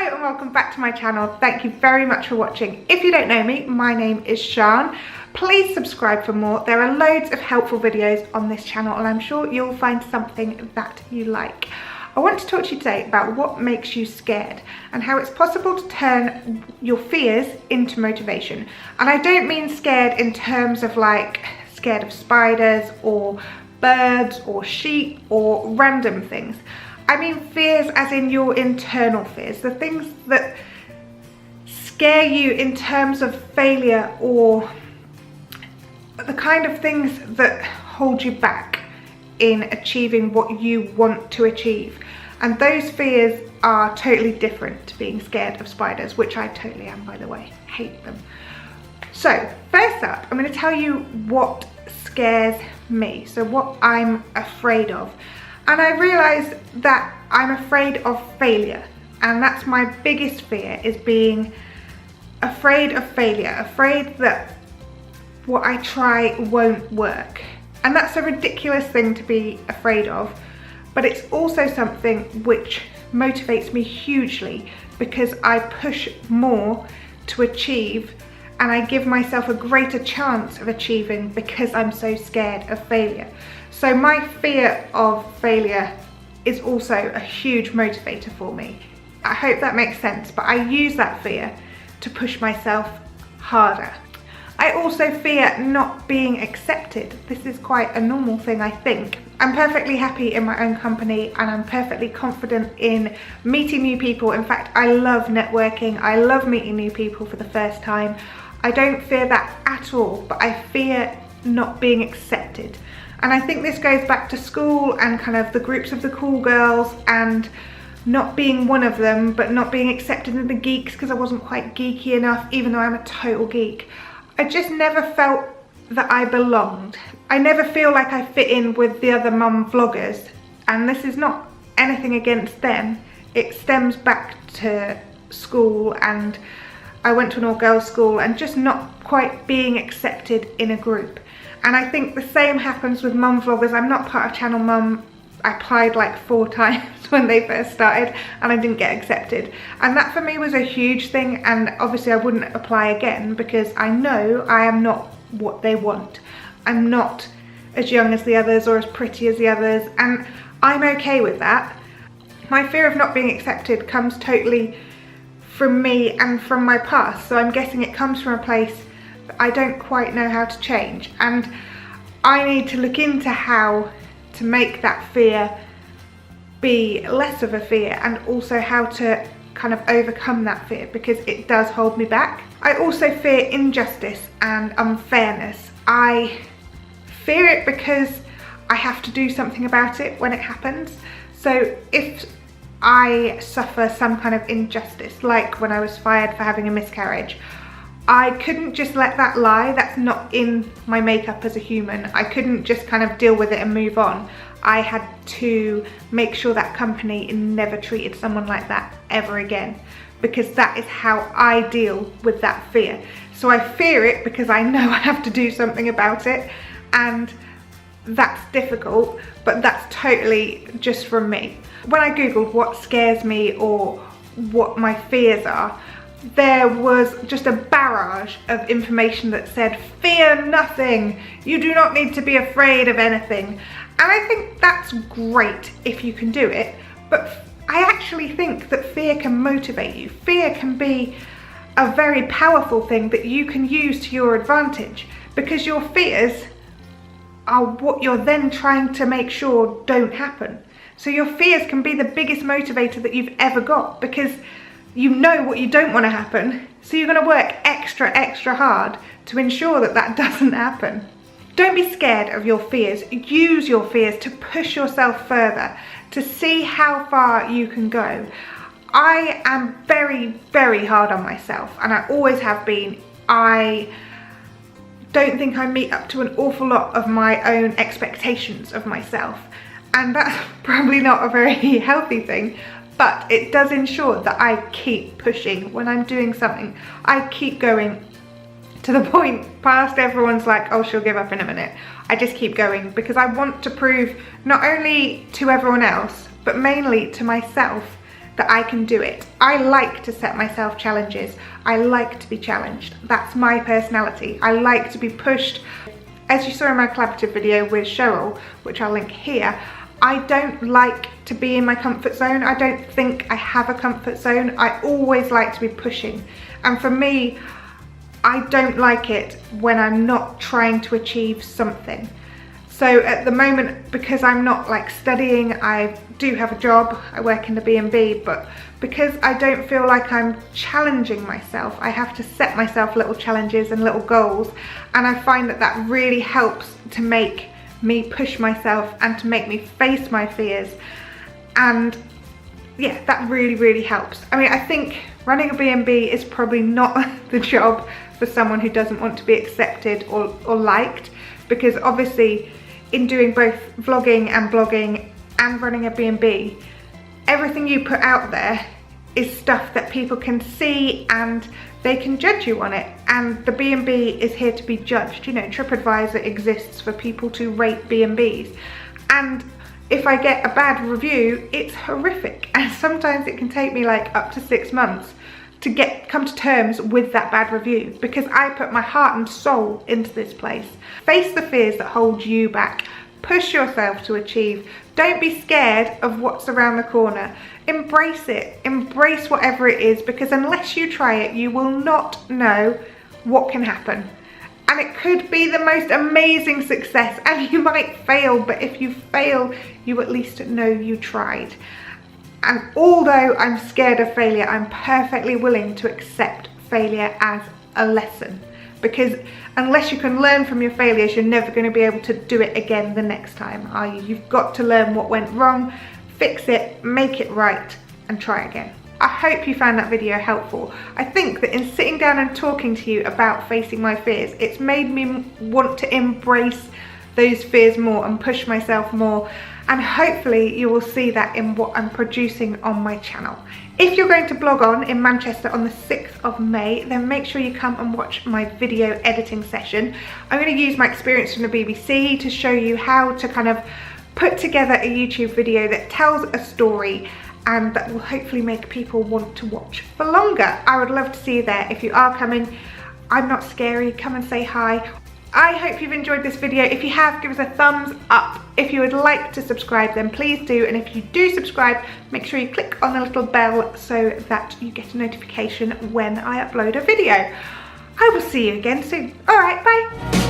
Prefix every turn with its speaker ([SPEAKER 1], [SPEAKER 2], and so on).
[SPEAKER 1] Hello and welcome back to my channel. Thank you very much for watching. If you don't know me, my name is Sian. Please subscribe for more. There are loads of helpful videos on this channel and I'm sure you'll find something that you like. I want to talk to you today about what makes you scared and how it's possible to turn your fears into motivation. And I don't mean scared in terms of like scared of spiders or birds or sheep or random things. I mean fears as in your internal fears, the things that scare you in terms of failure or the kind of things that hold you back in achieving what you want to achieve. And those fears are totally different to being scared of spiders, which I totally am, by the way. Hate them. So first up, I'm going to tell you what scares me, so what I'm afraid of. And I realised that I'm afraid of failure, and that's my biggest fear, is being afraid of failure, afraid that what I try won't work. And that's a ridiculous thing to be afraid of, but it's also something which motivates me hugely because I push more to achieve and I give myself a greater chance of achieving because I'm so scared of failure. So my fear of failure is also a huge motivator for me. I hope that makes sense, but I use that fear to push myself harder. I also fear not being accepted. This is quite a normal thing, I think. I'm perfectly happy in my own company and I'm perfectly confident in meeting new people. In fact, I love networking. I love meeting new people for the first time. I don't fear that at all, but I fear not being accepted. And I think this goes back to school and kind of the groups of the cool girls and not being one of them, but not being accepted in the geeks because I wasn't quite geeky enough, even though I'm a total geek. I just never felt that I belonged. I never feel like I fit in with the other mum vloggers, and this is not anything against them. It stems back to school, and I went to an all-girls school and just not quite being accepted in a group. And I think the same happens with mum vloggers. I'm not part of Channel Mum. I applied like 4 times when they first started and I didn't get accepted. And that for me was a huge thing, and obviously I wouldn't apply again because I know I am not what they want. I'm not as young as the others or as pretty as the others, and I'm okay with that. My fear of not being accepted comes totally from me and from my past, so I'm guessing it comes from a place that I don't quite know how to change, and I need to look into how to make that fear be less of a fear, and also how to kind of overcome that fear because it does hold me back. I also fear injustice and unfairness. I fear it because I have to do something about it when it happens. So if I suffer some kind of injustice, like when I was fired for having a miscarriage, I couldn't just let that lie. That's not in my makeup as a human. I couldn't just kind of deal with it and move on. I had to make sure that company never treated someone like that ever again, because that is how I deal with that fear. So I fear it because I know I have to do something about it, and that's difficult, but that's totally just from me. When I googled what scares me or what my fears are, there was just a barrage of information that said, fear nothing, you do not need to be afraid of anything. And I think that's great if you can do it, but I actually think that fear can motivate you. Fear can be a very powerful thing that you can use to your advantage, because your fears are what you're then trying to make sure don't happen. So your fears can be the biggest motivator that you've ever got, because you know what you don't want to happen, so you're going to work extra hard to ensure that that doesn't happen. Don't be scared of your fears. Use your fears to push yourself further, to see how far you can go. I am very hard on myself, and I always have been. I don't think I meet up to an awful lot of my own expectations of myself, and that's probably not a very healthy thing. But it does ensure that I keep pushing when I'm doing something. I keep going to the point past everyone's like, oh, she'll give up in a minute. I just keep going because I want to prove not only to everyone else, but mainly to myself, that I can do it. I like to set myself challenges. I like to be challenged. That's my personality. I like to be pushed. As you saw in my collaborative video with Cheryl, which I'll link here, I don't like to be in my comfort zone. I don't think I have a comfort zone. I always like to be pushing. And for me, I don't like it when I'm not trying to achieve something. So at the moment, because I'm not like studying, I do have a job, I work in the B&B, but because I don't feel like I'm challenging myself, I have to set myself little challenges and little goals, and I find that that really helps to make me push myself and to make me face my fears. And yeah, that really helps. I mean, I think running a B&B is probably not the job for someone who doesn't want to be accepted or liked, because obviously in doing both vlogging and blogging and running a B&B, everything you put out there is stuff that people can see and they can judge you on it. And the B&B is here to be judged. You know, TripAdvisor exists for people to rate B&Bs. And if I get a bad review, it's horrific. And sometimes it can take me like up to 6 months to come to terms with that bad review, because I put my heart and soul into this place. Face the fears that hold you back. Push yourself to achieve. Don't be scared of what's around the corner. Embrace it. Embrace whatever it is, because unless you try it, you will not know what can happen. And it could be the most amazing success, and you might fail, but if you fail, you at least know you tried. And although I'm scared of failure, I'm perfectly willing to accept failure as a lesson, because unless you can learn from your failures, you're never going to be able to do it again the next time, are you? You've got to learn what went wrong, fix it, make it right, and try again. I hope you found that video helpful. I think that in sitting down and talking to you about facing my fears, it's made me want to embrace those fears more and push myself more, and hopefully you will see that in what I'm producing on my channel. If you're going to BlogOn in Manchester on the 6th of May, then make sure you come and watch my video editing session. I'm going to use my experience from the BBC to show you how to kind of put together a YouTube video that tells a story and that will hopefully make people want to watch for longer. I would love to see you there. If you are coming, I'm not scary, come and say hi. I hope you've enjoyed this video. If you have, give us a thumbs up. If you would like to subscribe, then please do. And if you do subscribe, make sure you click on the little bell so that you get a notification when I upload a video. I will see you again soon. All right, bye.